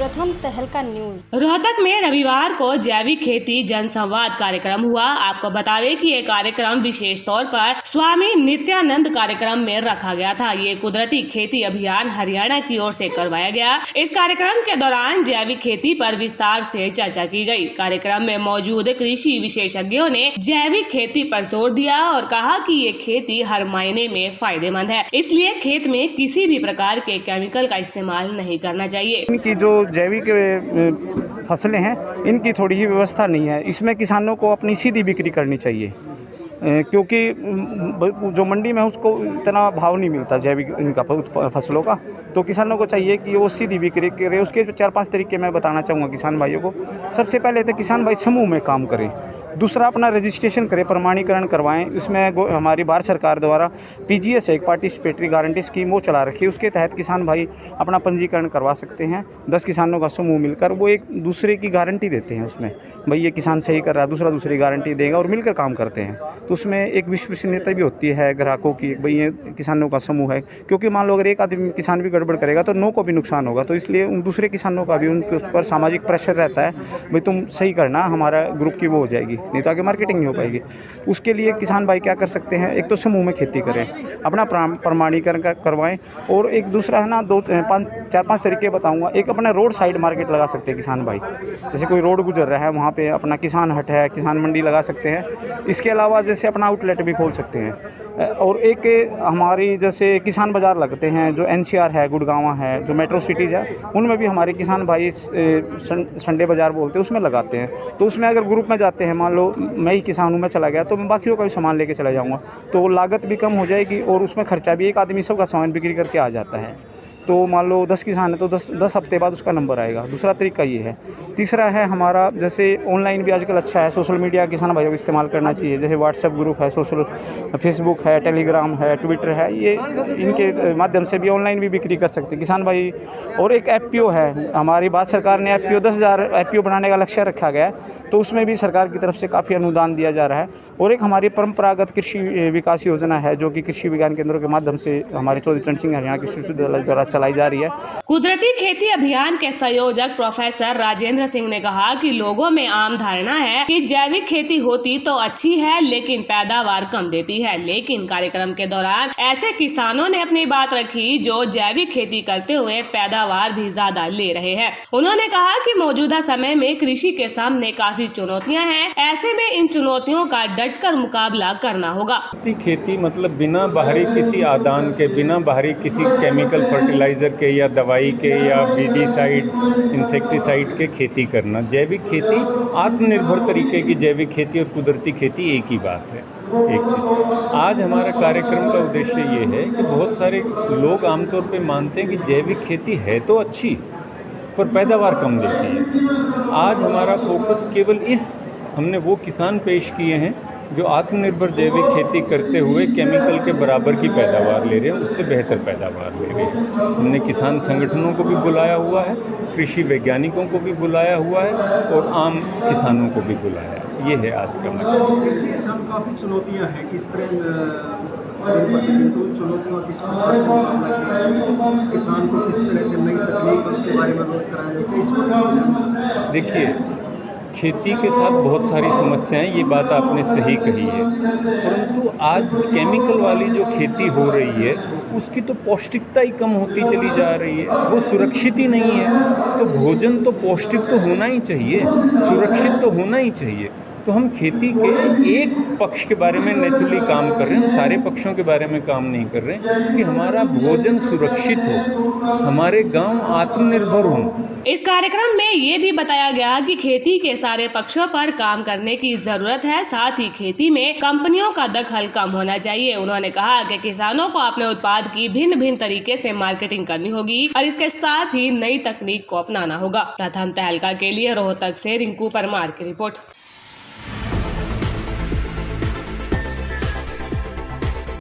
प्रथम तहलका न्यूज। रोहतक में रविवार को जैविक खेती जन संवाद कार्यक्रम हुआ। आपको बतावे कि ये कार्यक्रम विशेष तौर पर स्वामी नित्यानंद कार्यक्रम में रखा गया था। ये कुदरती खेती अभियान हरियाणा की ओर से करवाया गया। इस कार्यक्रम के दौरान जैविक खेती पर विस्तार से चर्चा की गई। कार्यक्रम में मौजूद कृषि विशेषज्ञों ने जैविक खेती पर जोर दिया और कहा कि ये खेती हर मायने में फायदेमंद है, इसलिए खेत में किसी भी प्रकार के केमिकल का इस्तेमाल नहीं करना चाहिए। इनकी जो जैविक फसलें हैं, इनकी थोड़ी ही व्यवस्था नहीं है। इसमें किसानों को अपनी सीधी बिक्री करनी चाहिए, क्योंकि जो मंडी में उसको इतना भाव नहीं मिलता जैविक इनका फसलों का। तो किसानों को चाहिए कि वो सीधी बिक्री करे। उसके 4-5 तरीके मैं बताना चाहूँगा किसान भाइयों को। सबसे पहले तो किसान भाई समूह में काम करें। दूसरा, अपना रजिस्ट्रेशन करें, प्रमाणीकरण करवाएं। इसमें हमारी भारत सरकार द्वारा PGS है, एक पार्टिसिपेटरी गारंटी स्कीम, वो चला रखी है। उसके तहत किसान भाई अपना पंजीकरण करवा सकते हैं। 10 किसानों का समूह मिलकर वो एक दूसरे की गारंटी देते हैं। उसमें भाई ये किसान सही कर रहा है, दूसरा दूसरी गारंटी देगा और मिलकर काम करते हैं। तो उसमें एक विश्वसनीयता भी होती है ग्राहकों की, भाई ये किसानों का समूह है। क्योंकि मान लो अगर एक आदमी किसान भी गड़बड़ करेगा तो 9 को भी नुकसान होगा। तो इसलिए उन दूसरे किसानों का भी उनके उस पर सामाजिक प्रेशर रहता है, भाई तुम सही करना, हमारा ग्रुप की वो हो जाएगी, नहीं तो आगे मार्केटिंग नहीं हो पाएगी। उसके लिए किसान भाई क्या कर सकते हैं, एक तो समूह में खेती करें, अपना प्रमाणीकरण करवाएं। और एक दूसरा है ना, 4-5 तरीके बताऊंगा। एक अपना रोड साइड मार्केट लगा सकते हैं किसान भाई। जैसे कोई रोड गुजर रहा है, वहाँ पे अपना किसान हट है, किसान मंडी लगा सकते हैं। इसके अलावा जैसे अपना आउटलेट भी खोल सकते हैं। और एक हमारी जैसे किसान बाज़ार लगते हैं, जो NCR है, गुड़गांव है, जो मेट्रो सिटीज़ है, उनमें भी हमारे किसान भाई संडे बाज़ार बोलते हैं, उसमें लगाते हैं। तो उसमें अगर ग्रुप में जाते हैं, मान लो मैं ही किसान हूँ, मैं चला गया तो मैं बाकियों का भी सामान लेके चला जाऊँगा, तो लागत भी कम हो जाएगी और उसमें खर्चा भी, एक आदमी सबका सामान बिक्री करके आ जाता है। तो मान लो 10 किसान है तो 10 हफ्ते बाद उसका नंबर आएगा। दूसरा तरीका ये है। तीसरा है हमारा, जैसे ऑनलाइन भी आजकल अच्छा है, सोशल मीडिया किसान भाइयों को इस्तेमाल करना चाहिए। जैसे व्हाट्सएप ग्रुप है, फेसबुक है, टेलीग्राम है, ट्विटर है, ये इनके माध्यम से भी ऑनलाइन भी बिक्री कर सकते हैं किसान भाई। और एक FPO है, हमारी भारत सरकार ने 10,000 FPO बनाने का लक्ष्य रखा गया है, तो उसमें भी सरकार की तरफ से काफ़ी अनुदान दिया जा रहा है। और एक हमारी परंपरागत कृषि विकास योजना है, जो कि कृषि विज्ञान केंद्रों के माध्यम से हमारे चौधरी चरण सिंह हरियाणा कृषि विश्वविद्यालय द्वारा चलाई जा रही है। कुदरती खेती अभियान के संयोजक प्रोफेसर राजेंद्र सिंह ने कहा कि लोगों में आम धारणा है कि जैविक खेती होती तो अच्छी है, लेकिन पैदावार कम देती है। लेकिन कार्यक्रम के दौरान ऐसे किसानों ने अपनी बात रखी जो जैविक खेती करते हुए पैदावार भी ज्यादा ले रहे हैं। उन्होंने कहा कि मौजूदा समय में कृषि के सामने काफी चुनौतियां हैं, ऐसे में इन चुनौतियों का डटकर मुकाबला करना होगा। खेती मतलब बिना बाहरी किसी आदान के, बिना बाहरी किसी केमिकल फर्टिलाइजर के या दवाई के या वीडीसाइड, इंसेक्टिसाइड के खेती करना। जैविक खेती, आत्मनिर्भर तरीके की जैविक खेती और कुदरती खेती एक ही बात है। एक चीज़, आज हमारा कार्यक्रम का उद्देश्य ये है कि बहुत सारे लोग आमतौर पे मानते हैं कि जैविक खेती है तो अच्छी, पर पैदावार कम देती है। आज हमारा फोकस केवल हमने वो किसान पेश किए हैं जो आत्मनिर्भर जैविक खेती करते हुए केमिकल के बराबर की पैदावार ले रहे हैं, उससे बेहतर पैदावार ले रहे हैं। हमने किसान संगठनों को भी बुलाया हुआ है, कृषि वैज्ञानिकों को भी बुलाया हुआ है और आम किसानों को भी बुलाया है। ये है आज का मसला। कृषि के साथ काफ़ी चुनौतियाँ हैं, किस तरह दिन प्रतिदिन तो चुनौतियों का किस प्रकार से मुकाबला किया, किसान को किस तरह से नई तकनीक है उसके बारे में अवगत कराया जाए, क्या इसको? देखिए, खेती के साथ बहुत सारी समस्याएं, ये बात आपने सही कही है, परंतु आज केमिकल वाली जो खेती हो रही है उसकी तो पौष्टिकता ही कम होती चली जा रही है, वो सुरक्षित ही नहीं है। तो भोजन तो पौष्टिक तो होना ही चाहिए, सुरक्षित तो होना ही चाहिए। तो हम खेती के एक पक्ष के बारे में नेचुरली काम कर रहे हैं, हम सारे पक्षों के बारे में काम नहीं कर रहे हैं कि हमारा भोजन सुरक्षित हो, हमारे गांव आत्मनिर्भर हों। इस कार्यक्रम में ये भी बताया गया कि खेती के सारे पक्षों पर काम करने की जरूरत है, साथ ही खेती में कंपनियों का दखल कम होना चाहिए। उन्होंने कहा कि किसानों को अपने उत्पाद की भिन्न तरीके से मार्केटिंग करनी होगी और इसके साथ ही नई तकनीक को अपनाना होगा। प्रथम तहलका के लिए रोहतक से रिंकू परमार की रिपोर्ट।